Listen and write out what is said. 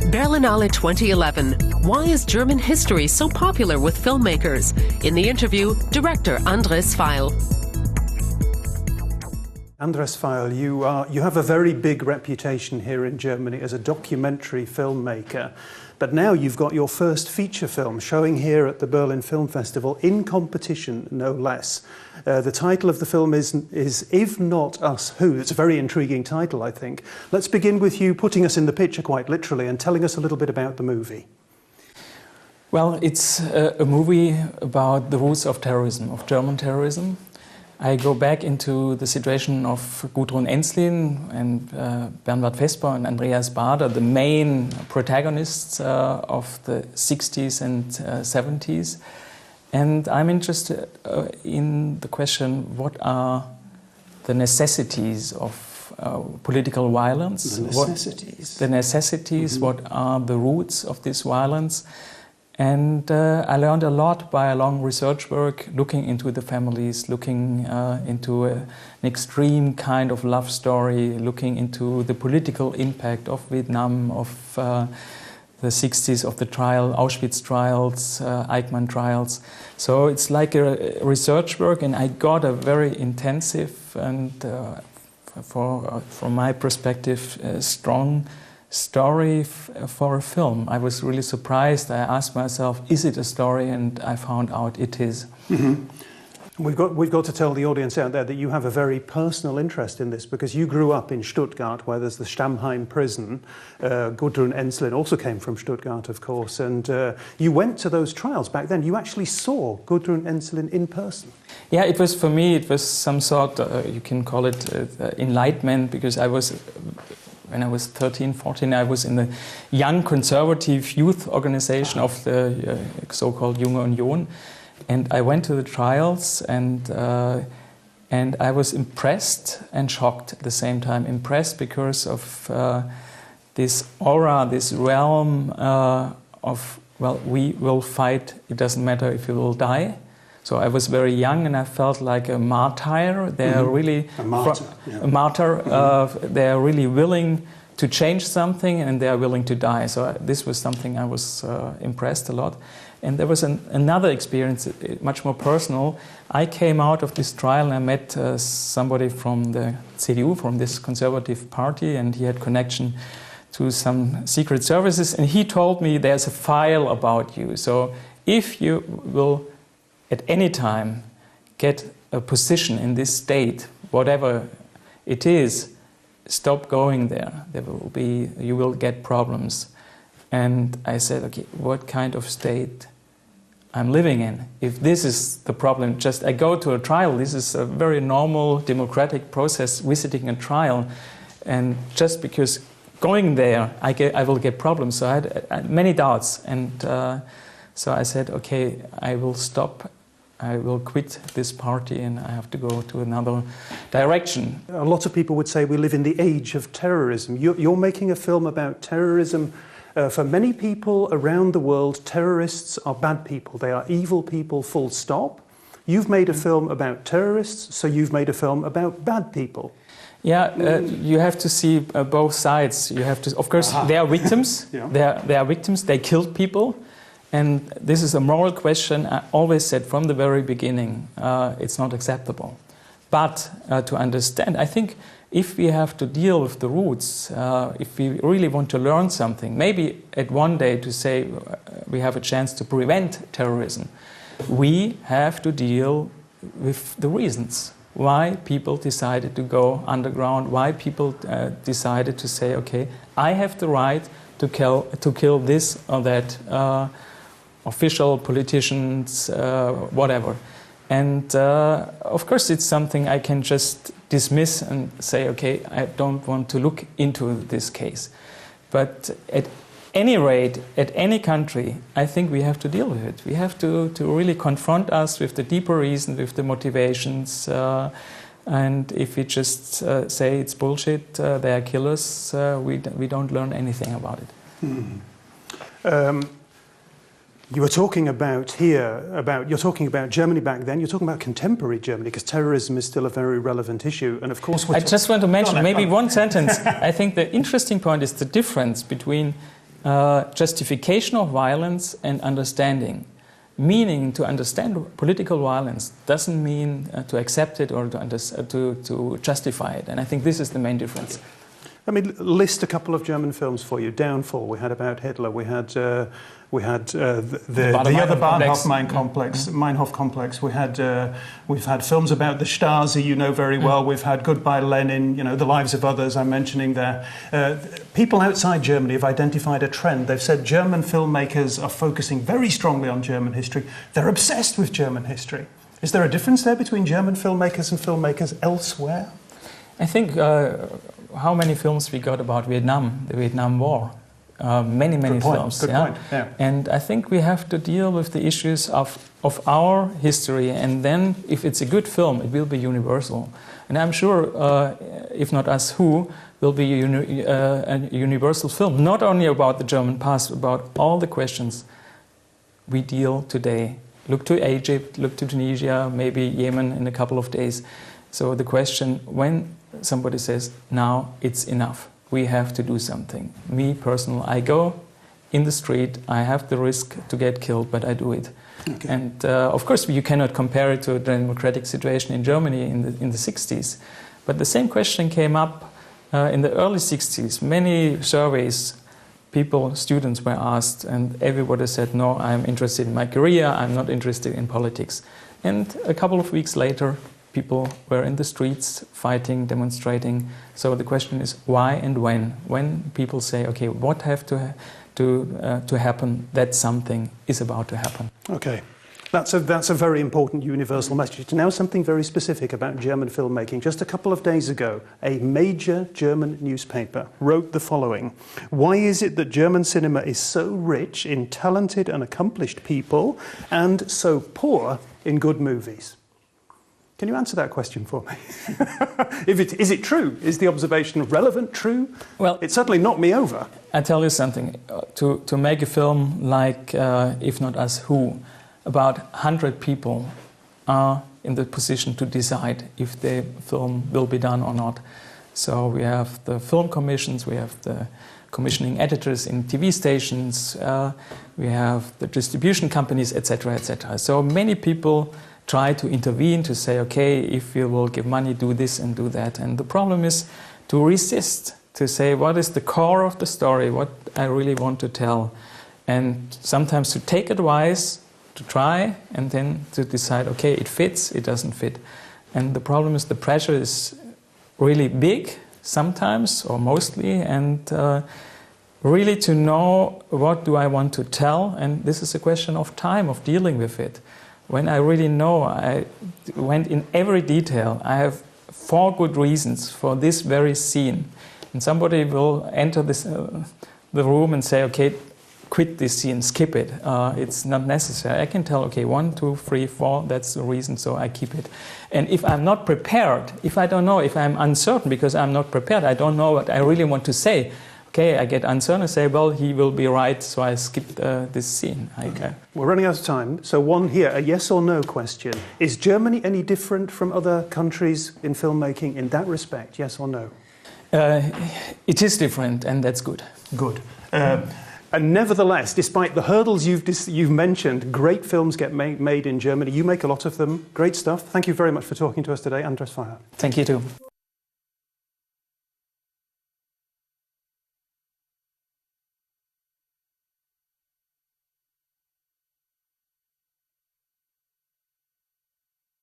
Berlinale 2011. Why is German history so popular with filmmakers? In the interview, director Andres Veiel. Andres Veiel, you have a very big reputation here in Germany as a documentary filmmaker, but now you've got your first feature film showing here at the Berlin Film Festival in competition, no less. The title of the film is If Not Us, Who? It's a very intriguing title, I think. Let's begin with you putting us in the picture quite literally and telling us a little bit about the movie. Well, it's a movie about the roots of terrorism, of German terrorism. I go back into the situation of Gudrun Ensslin and Bernhard Vesper and Andreas Baader, the main protagonists of the 60s and 70s. And I'm interested in the question, what are the necessities of political violence? The necessities. The necessities, what are the roots of this violence? And I learned a lot by a long research work, looking into the families, looking into an extreme kind of love story, looking into the political impact of Vietnam, of the 60s, of the trial, Auschwitz trials, Eichmann trials. So it's like a research work, and I got a very intensive and, from my perspective, strong story for a film. I was really surprised. I asked myself, is it a story? And I found out it is. Mm-hmm. We've got to tell the audience out there that you have a very personal interest in this, because you grew up in Stuttgart, where there's the Stammheim prison. Gudrun Ensslin also came from Stuttgart, of course, and you went to those trials back then. You actually saw Gudrun Ensslin in person. Yeah, it was, for me, it was some sort, you can call it enlightenment, because when I was 13, 14, I was in the young conservative youth organization of the so-called Junge Union. And I went to the trials, and I was impressed and shocked at the same time. Impressed because of this aura, this realm of, well, we will fight, it doesn't matter if we will die. So I was very young, and I felt like a martyr. They are really a martyr. A martyr. They are really willing to change something, and they are willing to die. So this was something I was impressed a lot. And there was another experience, much more personal. I came out of this trial, and I met somebody from the CDU, from this conservative party, and he had connection to some secret services. And he told me, there's a file about you. So if you will at any time get a position in this state, whatever it is, stop going there. You will get problems. And I said, okay, what kind of state I'm living in? If this is the problem, I go to a trial. This is a very normal democratic process, visiting a trial. And just because going there, I will get problems. So I had many doubts. And so I said, okay, I will stop. I will quit this party, and I have to go to another direction. A lot of people would say we live in the age of terrorism. You're making a film about terrorism. For many people around the world, terrorists are bad people. They are evil people, full stop. You've made a film about terrorists, so you've made a film about bad people. Yeah, you have to see both sides. You have to, of course, they are victims. Yeah. They are victims. They killed people. And this is a moral question. I always said from the very beginning, it's not acceptable. But to understand, I think if we have to deal with the roots, if we really want to learn something, maybe at one day to say we have a chance to prevent terrorism, we have to deal with the reasons why people decided to go underground, why people decided to say, okay, I have the right to kill this or that official, politicians, whatever. And of course it's something I can just dismiss and say, okay, I don't want to look into this case. But at any rate, at any country, I think we have to deal with it. We have to really confront us with the deeper reason, with the motivations. And if we just say it's bullshit, they are killers, we don't learn anything about it. You were talking about you're talking about Germany back then, you're talking about contemporary Germany, because terrorism is still a very relevant issue. And of course, I just want to mention maybe one sentence. I think the interesting point is the difference between justification of violence and understanding. Meaning, to understand political violence doesn't mean to accept it or to justify it. And I think this is the main difference. I mean, list a couple of German films for you. Downfall, we had about Hitler. We had the other Meinhof complex. We've had films about the Stasi, you know very well. We've had Goodbye Lenin, you know, The Lives of Others I'm mentioning there. People outside Germany have identified a trend. They've said German filmmakers are focusing very strongly on German history. They're obsessed with German history. Is there a difference there between German filmmakers and filmmakers elsewhere? I think how many films we got about Vietnam, the Vietnam War. Many films. Good point. Yeah. And I think we have to deal with the issues of our history, and then if it's a good film, it will be universal. And I'm sure, if not Us Who, will be a universal film, not only about the German past, about all the questions we deal today. Look to Egypt, look to Tunisia, maybe Yemen in a couple of days. So the question, when somebody says, now it's enough, we have to do something. Me, personal, I go in the street, I have the risk to get killed, but I do it. Okay. And of course, you cannot compare it to the democratic situation in Germany in the 60s. But the same question came up in the early 60s. Many surveys, students were asked, and everybody said, no, I'm interested in my career, I'm not interested in politics. And a couple of weeks later, people were in the streets fighting, demonstrating. So the question is why and when? When people say, okay, what have to happen, that something is about to happen. Okay. That's a very important universal message. Now something very specific about German filmmaking. Just a couple of days ago, a major German newspaper wrote the following: why is it that German cinema is so rich in talented and accomplished people and so poor in good movies? Can you answer that question for me? Is it true? Is the observation relevant, true? Well, it certainly knocked me over. I tell you something. To make a film like If Not Us Who, about 100 people are in the position to decide if the film will be done or not. So we have the film commissions, we have the commissioning editors in TV stations, we have the distribution companies, etc., etc. So many people try to intervene, to say, okay, if you will give money, do this and do that. And the problem is to resist, to say, what is the core of the story, what I really want to tell. And sometimes to take advice, to try, and then to decide, okay, it fits, it doesn't fit. And the problem is the pressure is really big, sometimes, or mostly, and really to know what do I want to tell. And this is a question of time, of dealing with it. When I really know, I went in every detail. I have 4 good reasons for this very scene. And somebody will enter the room and say, okay, quit this scene, skip it. It's not necessary. I can tell, okay, 1, 2, 3, 4, that's the reason, so I keep it. And if I'm not prepared, if I don't know, if I'm uncertain because I'm not prepared, I don't know what I really want to say, okay, I get uncertain and say, well, he will be right, so I skip this scene. Okay. We're running out of time, so one here, a yes or no question. Is Germany any different from other countries in filmmaking in that respect, yes or no? It is different, and that's good. Good. And nevertheless, despite the hurdles you've mentioned, great films get made in Germany. You make a lot of them. Great stuff. Thank you very much for talking to us today, Andres Veiel. Thank you too.